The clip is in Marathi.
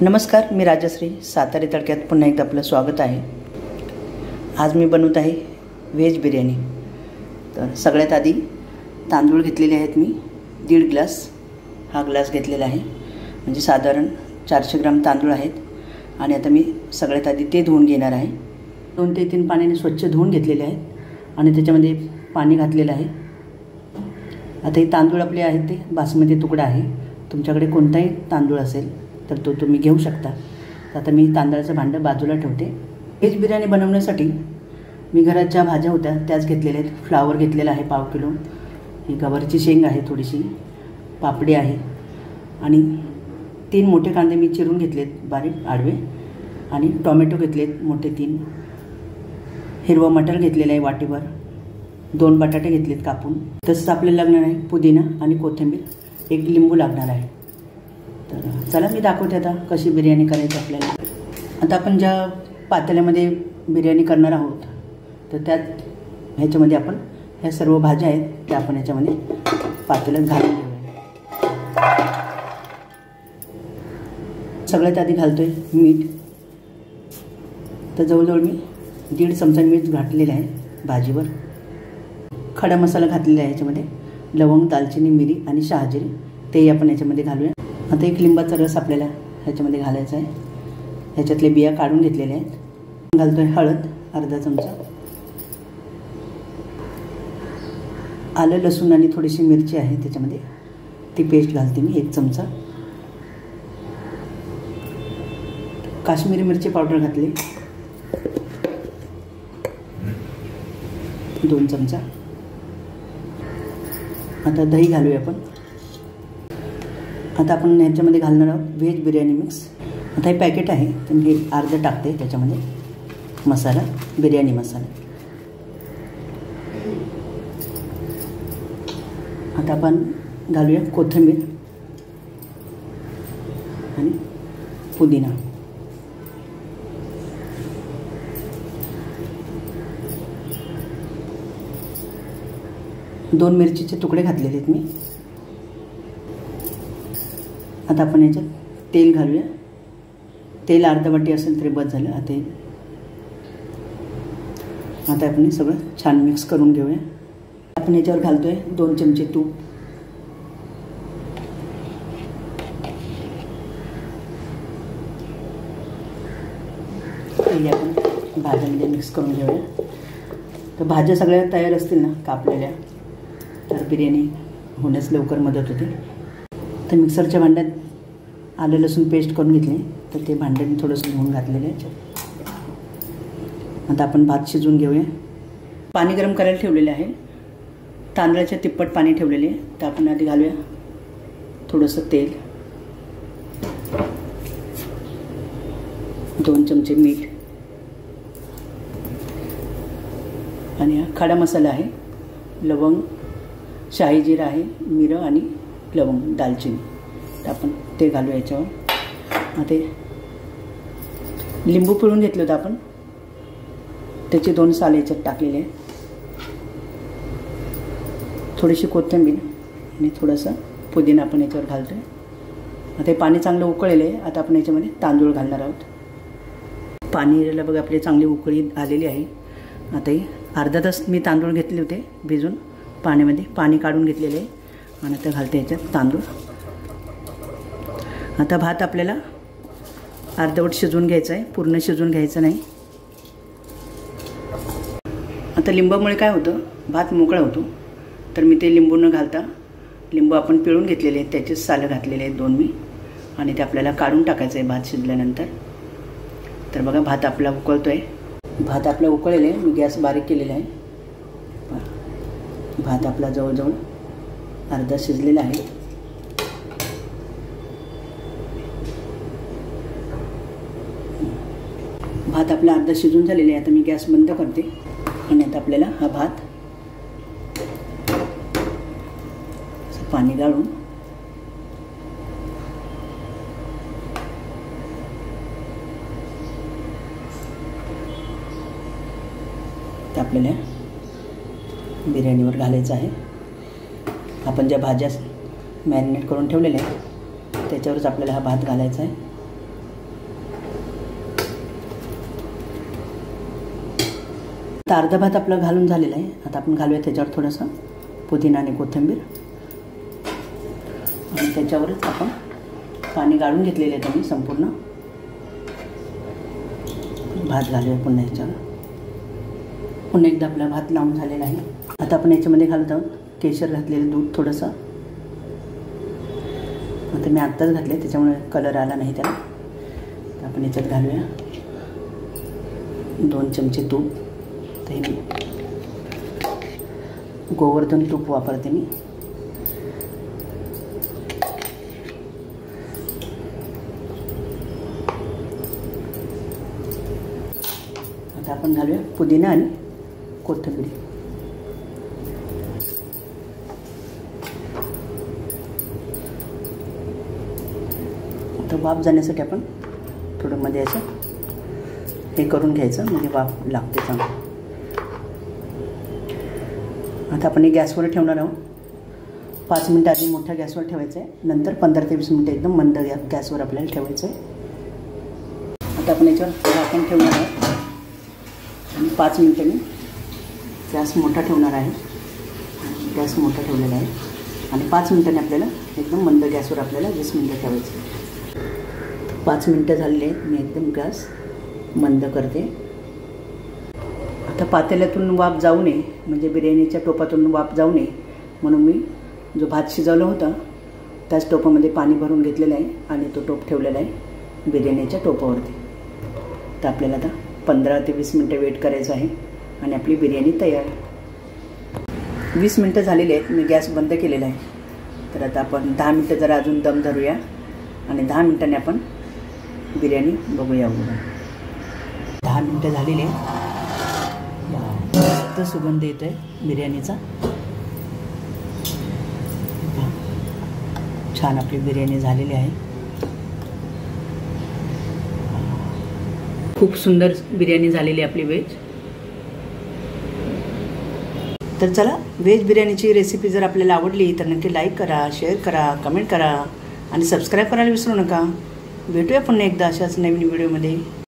नमस्कार, मी राजश्री. सातारी तडक्यात पुन्हा एकदा आपलं स्वागत आहे. आज मी बनवत आहे व्हेज बिर्याणी. तर सगळ्यात आधी तांदूळ घेतलेले आहेत मी 1.5 ग्लास. हा ग्लास घेतलेला आहे, म्हणजे साधारण 400 ग्राम तांदूळ आहेत. आणि आता मी सगळ्यात आधी ते धुवून घेणार आहे. 2 ते 3 पाण्याने स्वच्छ धुवून घेतलेले आहेत आणि त्याच्यामध्ये पाणी घातलेलं आहे. आता हे तांदूळ आपले आहेत ते बासमती तुकडा आहे. तुमच्याकडे कोणताही तांदूळ असेल तर तो तुम्ही घेऊ शकता. आता मी तांदळाचं भांडं बाजूला ठेवते. व्हेज बिर्याणी बनवण्यासाठी मी घरात ज्या भाज्या होत्या त्याच घेतलेल्या आहेत. फ्लावर घेतलेला आहे 1/2 किलो. ही गवारची शेंग आहे थोडीशी, पापडी आहे आणि 3 मोठे कांदे मी चिरून घेतलेत बारीक आडवे. आणि टोमॅटो घेतलेत मोठे 3. हिरवं मटर घेतलेलं आहे वाटीभर. 2 बटाटे घेतलेत कापून. तसंच आपल्याला लागणार आहे पुदिना आणि कोथिंबीर. 1 लिंबू लागणार आहे. तर चला मी दाखवते आता कशी बिर्याणी करायची आपल्याला. आता आपण ज्या पातेल्यामध्ये बिर्याणी करणार आहोत तर ह्याच्यामध्ये आपण ह्या सर्व भाज्या आहेत त्या आपण ह्याच्यामध्ये पातेल्यात घालून घेऊया. सगळ्यात आधी घालतोय मीठ. तर जवळजवळ मी 1.5 चमचा मीठ घातलेलं आहे भाजीवर. खडा मसाला घातलेला आहे ह्याच्यामध्ये. लवंग, दालचिनी, मिरी आणि शहाजिरी तेही आपण ह्याच्यामध्ये घालूया. आता 1 लिंबाचा रस आपल्याला ह्याच्यामध्ये घालायचा आहे. ह्याच्यातले बिया काढून घेतलेल्या आहेत. घालतोय हळद 1/2 चमचा. आलं, लसूण आणि थोडीशी मिरची आहे त्याच्यामध्ये, ती पेस्ट घालते मी 1 चमचा. काश्मीरी मिरची पावडर घातली 2 चमचा. आता दही घालूया आपण. आता आपण ह्याच्यामध्ये घालणार आहोत व्हेज बिर्याणी मिक्स. आता हे पॅकेट आहे तर मी अर्ध टाकते त्याच्यामध्ये मसाला, बिर्याणी मसाला. आता आपण घालूया कोथिंबीर आणि पुदिना. दोन मिरचीचे तुकडे घातलेले आहेत मी. आता आपण याच्यात तेल घालूया. तेल अर्धा वाटी असेल तरी बस झालं. आता आपण हे सगळं छान मिक्स करून घेऊया. आपण याच्यावर घालतोय 2 चमचे तूप. पहिले आपण भाज्यामध्ये मिक्स करून घेऊया. तर भाज्या सगळ्या तयार असतील ना कापलेल्या तर बिर्याणी होण्यास लवकर मदत होते. तर मिक्सरच्या भांड्यात आलं लसूण पेस्ट करून घेतली. तर ते भांड्याने थोडंसं धुवून घातलेलं आहे. आता आपण भात शिजवून घेऊया. पाणी गरम करायला ठेवलेले आहे. तांदळाच्या तिप्पट पाणी ठेवलेले आहे. तर आपण आधी घालूया थोडंसं तेल, 2 चमचे मीठ आणि हा खडा मसाला आहे. लवंग, शाही जिरा आहे, मिरं आणि लवंग, दालचिनी. तर आपण ते घालूया याच्यावर. आता लिंबू पिळून घेतलं होतं आपण, त्याचे 2 साल याच्यात टाकलेले आहेत. थोडीशी कोथिंबीर आणि थोडासा पुदिना आपण याच्यावर घालतो आहे. आता हे पाणी चांगलं उकळलेलं आहे. आता आपण याच्यामध्ये तांदूळ घालणार आहोत. पाणीला बघा आपले चांगली उकळी आलेली आहे. आता हे अर्धा तास मी तांदूळ घेतले होते भिजून पाण्यामध्ये, पाणी काढून घेतलेले आहे. आणि आता घालते याच्यात तांदूळ. आता भात आपल्याला अर्धवट शिजवून घ्यायचा आहे, पूर्ण शिजवून घ्यायचं नाही. आता लिंबामुळे काय होतं, भात मोकळा होतो. तर मी ते लिंबू न घालता, लिंबू आपण पिळून घेतलेले आहेत त्याचेच सालं घातलेले आहेत 2 मी. आणि ते आपल्याला काढून टाकायचं आहे भात शिजल्यानंतर. तर बघा भात आपला उकळतो आहे. भात आपला उकळलेला आहे. मी गॅस बारीक केलेला आहे. भात आपला जवळजवळ अर्धा शिजलेला आहे. भात आपला अर्धा शिजून झालेला आहे. आता मी गॅस बंद करते आणि आता आपल्याला हा भात पाणी गाळून ते आपल्याला बिर्याणीवर घालायचं आहे. आपण ज्या भाज्या मॅरिनेट करून ठेवलेल्या आहेत त्याच्यावरच आपल्याला हा भात घालायचा आहे. तर अर्धा भात आपला घालून झालेला आहे. आता आपण घालूया त्याच्यावर थोडंसं पुदिना आणि कोथिंबीर आणि त्याच्यावरच आपण पाणी गाळून घेतलेलं आहे त्यांनी संपूर्ण. भात घालूया पुन्हा याच्यावर. पुन्हा एकदा आपला भात लावून झालेला आहे. आता आपण याच्यामध्ये घालत आहोत केशर घातलेलं दूध थोडंसं. आता मी आत्ताच घातले त्याच्यामुळे कलर आला नाही त्याला. तर आपण याच्यात घालूया 2 चमचे तूप. तर हे मी गोवर्धन तूप वापरते मी. आता आपण घालूया पुदिना आणि कोथिंबीर. आता वाफ जाण्यासाठी आपण थोडं मध्ये असं हे करून घ्यायचं म्हणजे वाफ लागते चांगलं. आता आपण हे गॅसवर ठेवणार आहोत. 5 मिनटं आधी मोठ्या गॅसवर ठेवायचं आहे. नंतर 15 ते 20 मिनटं एकदम मंद गॅसवर आपल्याला ठेवायचं आहे. आता आपण याच्यावर आपण ठेवणार आहोत आणि 5 मिनटं मी गॅस मोठा ठेवणार आहे. गॅस मोठा ठेवलेला आहे आणि 5 मिनटांनी आपल्याला एकदम मंद गॅसवर आपल्याला 20 मिनटं ठेवायचं. 5 मिनटं झालेले आहेत. मी एकदम गॅस मंद करते. आता पातेल्यातून वाफ जाऊ नये म्हणजे बिर्याणीच्या टोपातून वाफ जाऊ नये म्हणून मी जो भात शिजवला होता त्याच टोपामध्ये पाणी भरून घेतलेलं आहे आणि तो टोप ठेवलेला आहे बिर्याणीच्या टोपावरती. तर आपल्याला आता 15 ते 20 मिनटं वेट करायचं आहे आणि आपली बिर्याणी तयार. 20 मिनटं झालेली आहेत. मी गॅस बंद केलेला आहे. तर आता आपण 10 मिनटं जरा अजून दम धरूया आणि 10 मिनटांनी आपण बिर्याणी बघूया. 10 मिनटं झालेली आहे. मस्त सुगंध येतो आहे बिर्याणीचा. छान आपली बिर्याणी झालेली आहे. खूप सुंदर बिर्याणी झालेली आपली व्हेज. तर चला व्हेज बिर्याणीची रेसिपी जर आपल्याला आवडली तर नक्की लाईक करा, शेअर करा, कमेंट करा आणि सबस्क्राईब करायला विसरू नका. भेटूया पुन्हा एकदा अशाच नवीन व्हिडिओमध्ये.